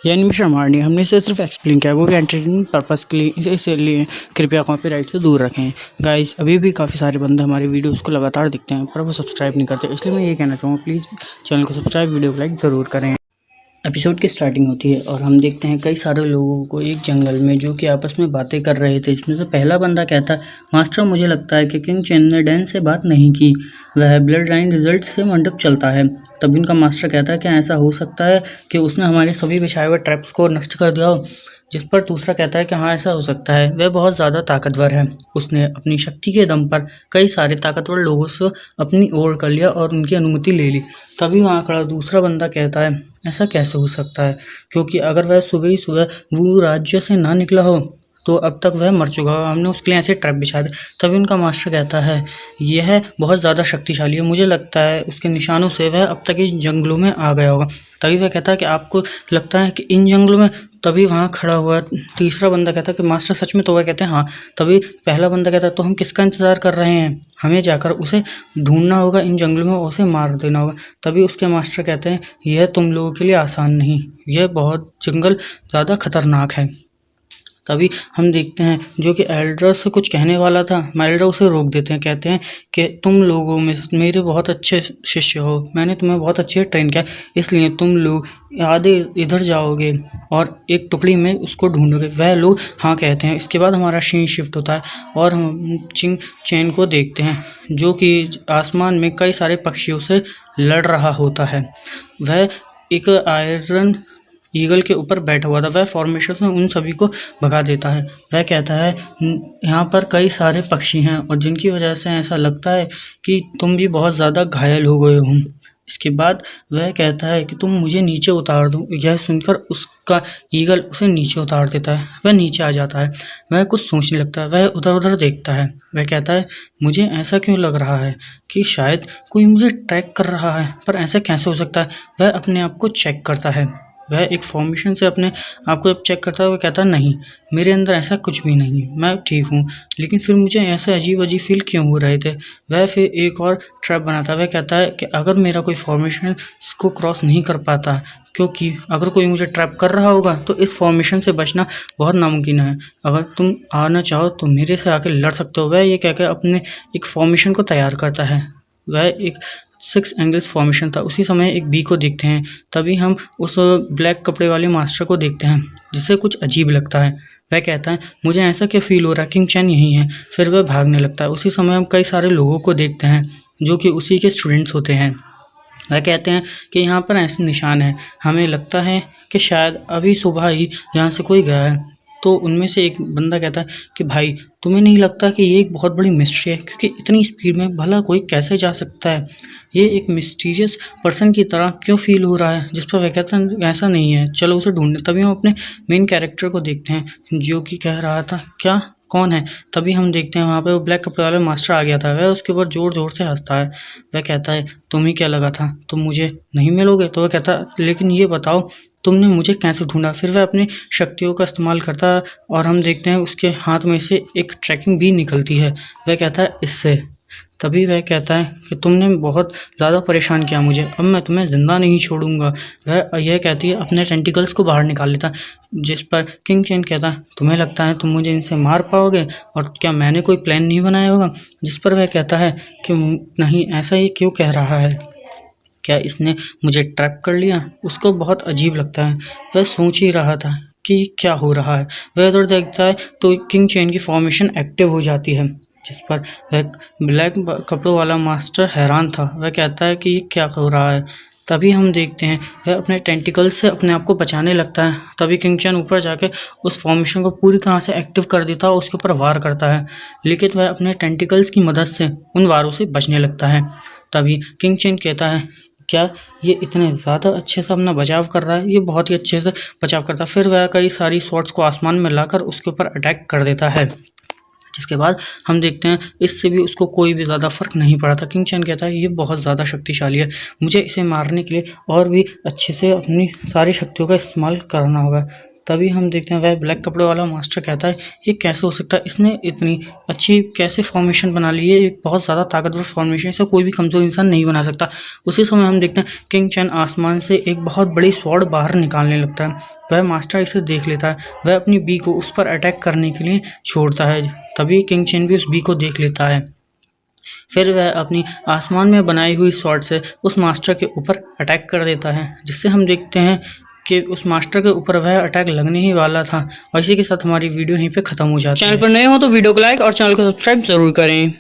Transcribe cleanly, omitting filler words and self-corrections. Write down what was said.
ये एनिमेशन मारनी हमने इसे सिर्फ एक्सप्लेन किया है, वो भी एंटरटेनमेंट पर्पज़ के लिए। इसलिए कृपया कॉपीराइट से दूर रखें। गाइस अभी भी काफ़ी सारे बंदे हमारे वीडियोस को लगातार देखते हैं पर वो सब्सक्राइब नहीं करते, इसलिए मैं ये कहना चाहूँगा प्लीज़ चैनल को सब्सक्राइब, वीडियो को लाइक ज़रूर करें। एपिसोड की स्टार्टिंग होती है और हम देखते हैं कई सारे लोगों को एक जंगल में जो कि आपस में बातें कर रहे थे। इसमें से पहला बंदा कहता है, मास्टर मुझे लगता है कि किंग चेन ने डैन से बात नहीं की, वह ब्लड लाइन रिजल्ट से मंडप चलता है। तब इनका मास्टर कहता है कि ऐसा हो सकता है कि उसने हमारे सभी बिछाए हुए ट्रैप्स को नष्ट कर दिया हो। जिस पर दूसरा कहता है कि हाँ ऐसा हो सकता है, वह बहुत ज़्यादा ताकतवर है, उसने अपनी शक्ति के दम पर कई सारे ताकतवर लोगों से अपनी ओर कर लिया और उनकी अनुमति ले ली। तभी वहाँ खड़ा दूसरा बंदा कहता है, ऐसा कैसे हो सकता है, क्योंकि अगर वह सुबह ही सुबह वो राज्य से ना निकला हो तो अब तक वह मर चुका हो, हमने उसके लिए ऐसे ट्रैप बिछा दे। तभी उनका मास्टर कहता है, यह बहुत ज़्यादा शक्तिशाली है, मुझे लगता है उसके निशानों से वह अब तक इन जंगलों में आ गया होगा। तभी वह कहता है कि आपको लगता है कि इन जंगलों में। तभी वहाँ खड़ा हुआ तीसरा बंदा कहता है कि मास्टर सच में, तो वह कहते हैं हाँ। तभी पहला बंदा कहता है, तो हम किसका इंतज़ार कर रहे हैं, हमें जाकर उसे ढूंढना होगा इन जंगलों में और उसे मार देना होगा। तभी उसके मास्टर कहते हैं, यह तुम लोगों के लिए आसान नहीं, यह बहुत जंगल ज़्यादा खतरनाक है। तभी हम देखते हैं जो कि एल्डर से कुछ कहने वाला था, एल्डर उसे रोक देते हैं, कहते हैं कि तुम लोगों में मेरे बहुत अच्छे शिष्य हो, मैंने तुम्हें बहुत अच्छे ट्रेन किया, इसलिए तुम लोग आधे इधर जाओगे और एक टुकड़ी में उसको ढूंढोगे। वह लोग हाँ कहते हैं। इसके बाद हमारा सीन शिफ्ट होता है और हम किंग चेन को देखते हैं जो कि आसमान में कई सारे पक्षियों से लड़ रहा होता है। वह एक आयरन ईगल के ऊपर बैठा हुआ था, वह फॉर्मेशन में उन सभी को भगा देता है। वह कहता है, यहाँ पर कई सारे पक्षी हैं और जिनकी वजह से ऐसा लगता है कि तुम भी बहुत ज़्यादा घायल हो गए हो। इसके बाद वह कहता है कि तुम मुझे नीचे उतार दो। यह सुनकर उसका ईगल उसे नीचे उतार देता है। वह नीचे आ जाता है, वह कुछ सोचने लगता है, वह उधर उधर देखता है। वह कहता है, मुझे ऐसा क्यों लग रहा है कि शायद कोई मुझे ट्रैक कर रहा है, पर ऐसा कैसे हो सकता है। वह अपने आप को चेक करता है, वह एक फॉर्मेशन से अपने आप को चेक करता है। वह कहता है, नहीं मेरे अंदर ऐसा कुछ भी नहीं, मैं ठीक हूँ, लेकिन फिर मुझे ऐसे अजीब अजीब फील क्यों हो रहे थे। वह फिर एक और ट्रैप बनाता है। वह कहता है कि अगर मेरा कोई फॉर्मेशन को क्रॉस नहीं कर पाता, क्योंकि अगर कोई मुझे ट्रैप कर रहा होगा तो इस फॉर्मेशन से बचना बहुत नामुमकिन है। अगर तुम आना चाहो तो मेरे से आके लड़ सकते हो। वह ये कहकर अपने एक फॉर्मेशन को तैयार करता है। वह एक 6 एंगल्स फॉर्मेशन था। उसी समय एक बी को देखते हैं। तभी हम उस ब्लैक कपड़े वाले मास्टर को देखते हैं जिसे कुछ अजीब लगता है। वह कहता है, मुझे ऐसा क्या फील हो रहा है, किंग चैन यही है। फिर वह भागने लगता है। उसी समय हम कई सारे लोगों को देखते हैं जो कि उसी के स्टूडेंट्स होते हैं। वह कहते हैं कि यहाँ पर ऐसे निशान है, हमें लगता है कि शायद अभी सुबह ही यहाँ से कोई गया है। तो उनमें से एक बंदा कहता है कि भाई तुम्हें नहीं लगता कि ये एक बहुत बड़ी मिस्ट्री है, क्योंकि इतनी स्पीड में भला कोई कैसे जा सकता है, ये एक मिस्टीरियस पर्सन की तरह क्यों फील हो रहा है। जिस पर वह कहता है, ऐसा नहीं है, चलो उसे ढूंढने। तभी हम अपने मेन कैरेक्टर को देखते हैं जो कि कह रहा था, क्या कौन है। तभी हम देखते हैं वहाँ पे वो ब्लैक कपड़े वाला मास्टर आ गया था। वह उसके ऊपर ज़ोर ज़ोर से हंसता है। वह कहता है, तुम्हें क्या लगा था तुम मुझे नहीं मिलोगे। तो वह कहता है, लेकिन ये बताओ तुमने मुझे कैसे ढूंढा। फिर वह अपनी शक्तियों का इस्तेमाल करता है और हम देखते हैं उसके हाथ में से एक ट्रैकिंग भी निकलती है। वह कहता है, इससे। तभी वह कहता है कि तुमने बहुत ज़्यादा परेशान किया मुझे, अब मैं तुम्हें ज़िंदा नहीं छोड़ूंगा। वह यह कहती है, अपने टेंटिकल्स को बाहर निकाल लेता है। जिस पर किंग चेन कहता है, तुम्हें लगता है तुम मुझे इनसे मार पाओगे, और क्या मैंने कोई प्लान नहीं बनाया होगा। जिस पर वह कहता है कि नहीं, ऐसा ये क्यों कह रहा है, क्या इसने मुझे ट्रैप कर लिया। उसको बहुत अजीब लगता है। वह सोच ही रहा था कि क्या हो रहा है। वह उधर देखता है तो किंग चेन की फॉर्मेशन एक्टिव हो जाती है, जिस पर वह ब्लैक कपड़ों वाला मास्टर हैरान था। वह कहता है कि ये क्या हो रहा है। तभी हम देखते हैं वह अपने टेंटिकल से अपने आप को बचाने लगता है। तभी किंग चेन ऊपर जाके उस फॉर्मेशन को पूरी तरह से एक्टिव कर देता है और उसके ऊपर वार करता है, लेकिन वह अपने टेंटिकल्स की मदद से उन वारों से बचने लगता है। तभी किंग चेन कहता है, क्या ये इतने ज़्यादा अच्छे से अपना बचाव कर रहा है, ये बहुत ही अच्छे से बचाव करता है। फिर वह कई सारी शॉट्स को आसमान में लाकर उसके ऊपर अटैक कर देता है, जिसके बाद हम देखते हैं इससे भी उसको कोई भी ज़्यादा फर्क नहीं पड़ा था। किंग चैन कहता है, ये बहुत ज़्यादा शक्तिशाली है, मुझे इसे मारने के लिए और भी अच्छे से अपनी सारी शक्तियों का इस्तेमाल करना होगा। तभी हम देखते हैं वह ब्लैक कपड़े वाला मास्टर कहता है ये कैसे हो सकता है, इसने इतनी अच्छी कैसे फॉर्मेशन बना ली है, एक बहुत ज़्यादा ताकतवर फॉर्मेशन, इसे कोई भी कमज़ोर इंसान नहीं बना सकता। उसी समय हम देखते हैं किंग चैन आसमान से एक बहुत बड़ी स्वॉर्ड बाहर निकालने लगता है। वह मास्टर इसे देख लेता है, वह अपनी बी को उस पर अटैक करने के लिए छोड़ता है। तभी किंग चैन भी उस बी को देख लेता है। फिर वह अपनी आसमान में बनाई हुई स्वॉर्ड से उस मास्टर के ऊपर अटैक कर देता है, जिससे हम देखते हैं कि उस मास्टर के ऊपर वह अटैक लगने ही वाला था। और इसी के साथ हमारी वीडियो यहीं पे ख़त्म हो जाती है। चैनल पर नए हो तो वीडियो को लाइक और चैनल को सब्सक्राइब ज़रूर करें।